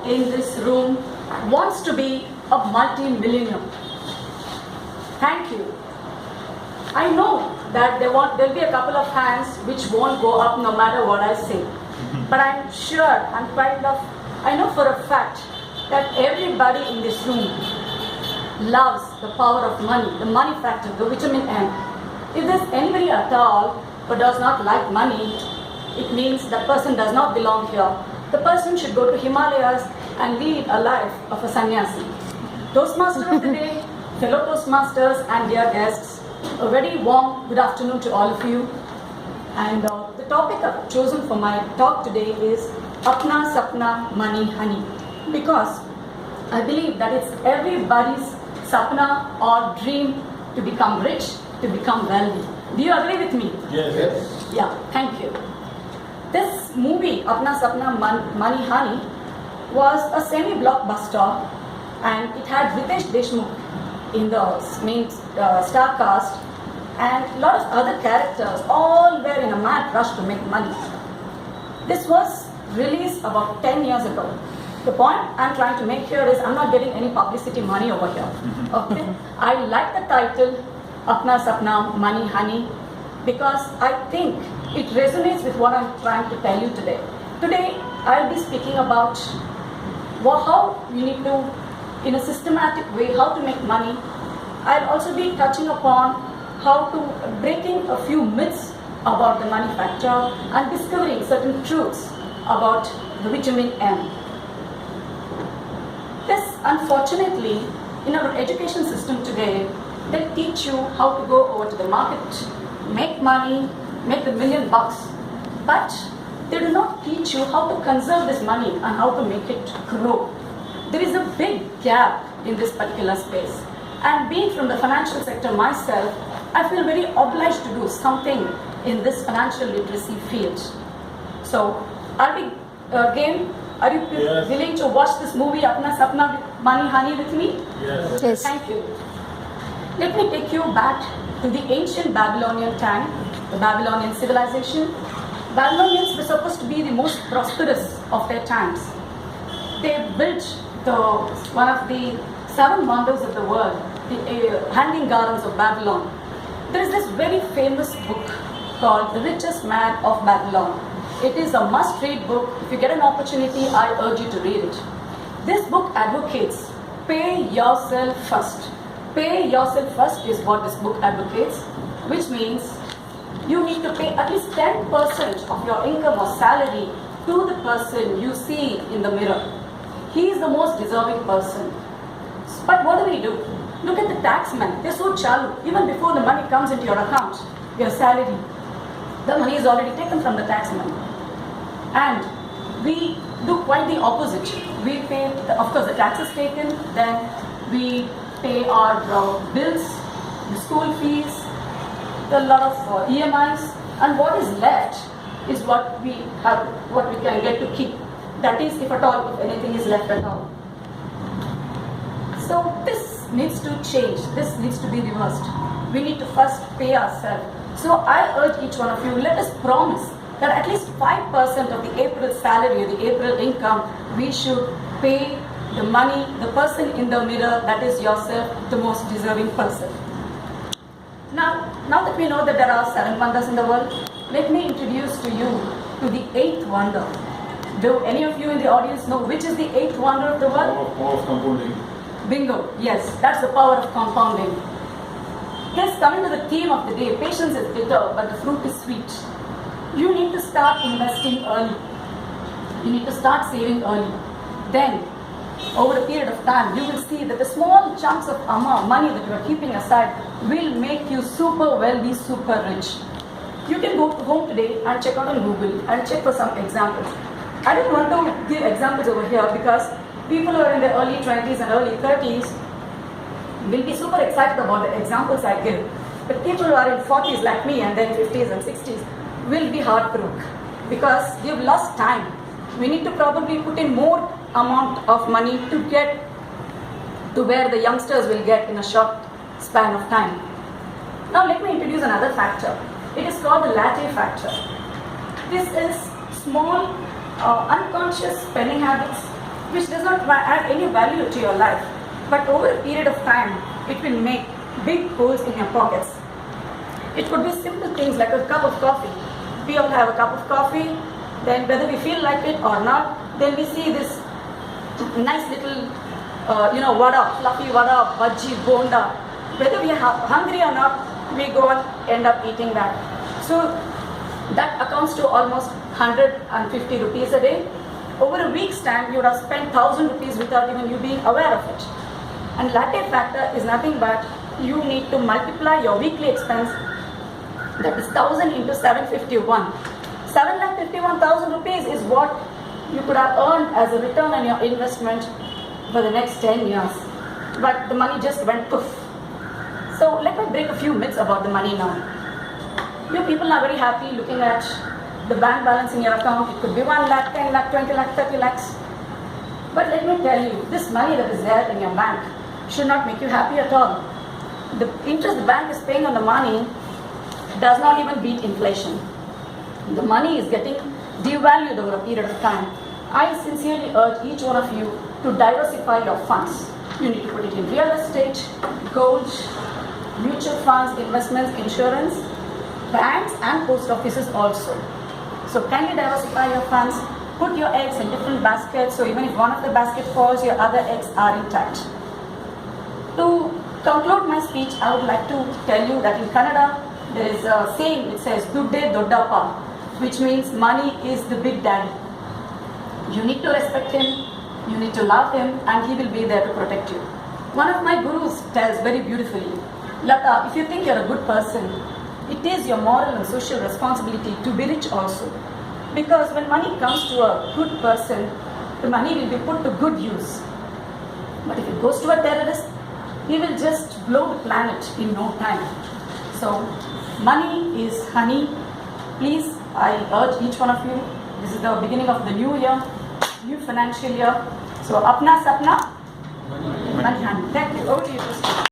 in this room wants to be a multi-millionaire? Thank you. I know that there'll be a couple of hands which won't go up no matter what I say. But I'm sure, I know for a fact that everybody in this room loves the power of money, the money factor, the vitamin M. If there's anybody at all who does not like money, it means that person does not belong here. The person should go to Himalayas and lead a life of a sannyasi. Toastmaster of the day, fellow Toastmasters and dear guests, a very warm good afternoon to all of you. And the topic I've chosen for my talk today is Apna Sapna Money Honey, because I believe that it's everybody's sapna or dream to become rich, to become wealthy. Do you agree with me? Yes. Yeah, thank you. This movie, Apna Sapna Money Honey, was a semi-blockbuster, and it had Ritesh Deshmukh in the main star cast, and a lot of other characters, all were in a mad rush to make money. This was released about 10 years ago. The point I'm trying to make here is I'm not getting any publicity money over here. Okay? I like the title, Apna Sapna Money Honey, because I think it resonates with what I'm trying to tell you today. Today, I'll be speaking about how you need to, in a systematic way, how to make money. I'll also be touching upon how to breaking a few myths about the money factor and discovering certain truths about the vitamin M. This, unfortunately, in our education system today, they teach you how to go over to the market, make money, make $1 million, but they do not teach you how to conserve this money and how to make it grow. There is a big gap in this particular space. And being from the financial sector myself, I feel very obliged to do something in this financial literacy field. So, are you Yes. willing to watch this movie Apna Sapna Money Honey with me? Yes. Thank you. Let me take you back to the ancient Babylonian time, the Babylonian civilization. Babylonians were supposed to be the most prosperous of their times. They built one of the 7 wonders of the world, the Hanging Gardens of Babylon. There is this very famous book called The Richest Man of Babylon. It is a must-read book. If you get an opportunity, I urge you to read it. This book advocates pay yourself first. Pay yourself first is what this book advocates, which means you need to pay at least 10% of your income or salary to the person you see in the mirror. He is the most deserving person. But what do? Look at the taxmen. They're so chalu. Even before the money comes into your account, your salary, the money is already taken from the taxman. And we do quite the opposite. We pay, of course, the tax is taken, then we pay our bills, the school fees, a lot of EMIs, and what is left is what we can get to keep. That is, if at all, if anything is left at all. So this needs to change. This needs to be reversed. We need to first pay ourselves. So I urge each one of you, let us promise that at least 5% of the April salary or the April income, we should pay the money, the person in the mirror, that is yourself, the most deserving person. Now that we know that there are 7 wonders in the world, let me introduce to you to the 8th wonder. Do any of you in the audience know which is the 8th wonder of the world? Power of compounding. Bingo, yes, that's the power of compounding. Yes, coming to the theme of the day, patience is bitter, but the fruit is sweet. You need to start investing early. You need to start saving early. Then, over a period of time, you will see that the small chunks of money that you are keeping aside will make you super wealthy, super rich. You can go home today and check out on Google and check for some examples. I don't want to give examples over here because people who are in their early 20s and early 30s will be super excited about the examples I give. But people who are in 40s like me and then 50s and 60s will be heartbroken because they've lost time. We need to probably put in more amount of money to get to where the youngsters will get in a short span of time. Now let me introduce another factor. It is called the latte factor. This is small unconscious spending habits which does not add any value to your life, but over a period of time, it will make big holes in your pockets. It could be simple things like a cup of coffee. We all have a cup of coffee, then whether we feel like it or not, then we see this nice little, vada, fluffy vada, bhaji, bonda. Whether we are hungry or not, we go and end up eating that. So that accounts to almost 150 rupees a day. Over a week's time, you would have spent 1,000 rupees without even you being aware of it. And latte factor is nothing but you need to multiply your weekly expense, that is 1,000 into 751. 751,000 rupees is what you could have earned as a return on your investment for the next 10 years. But the money just went poof. So let me break a few myths about the money now. You people are very happy looking at the bank balance in your account. It could be 1 lakh, 10 lakh, 20 lakh, 30 lakhs. But let me tell you, this money that is there in your bank should not make you happy at all. The interest the bank is paying on the money does not even beat inflation. The money is getting devalued over a period of time. I sincerely urge each one of you to diversify your funds. You need to put it in real estate, gold, mutual funds, investments, insurance, banks and post offices also. So kindly diversify your funds, put your eggs in different baskets, so even if one of the basket falls, your other eggs are intact. To conclude my speech, I would like to tell you that in Kannada, there is a saying, it says, Dudde Doddappa, which means money is the big daddy. You need to respect him, you need to love him, and he will be there to protect you. One of my gurus tells very beautifully, Lata, if you think you're a good person, it is your moral and social responsibility to be rich also. Because when money comes to a good person, the money will be put to good use. But if it goes to a terrorist, he will just blow the planet in no time. So, money is honey. Please, I urge each one of you, this is the beginning of the new year, new financial year. So, apna sapna, money honey. Thank you. Over to you, Krishna.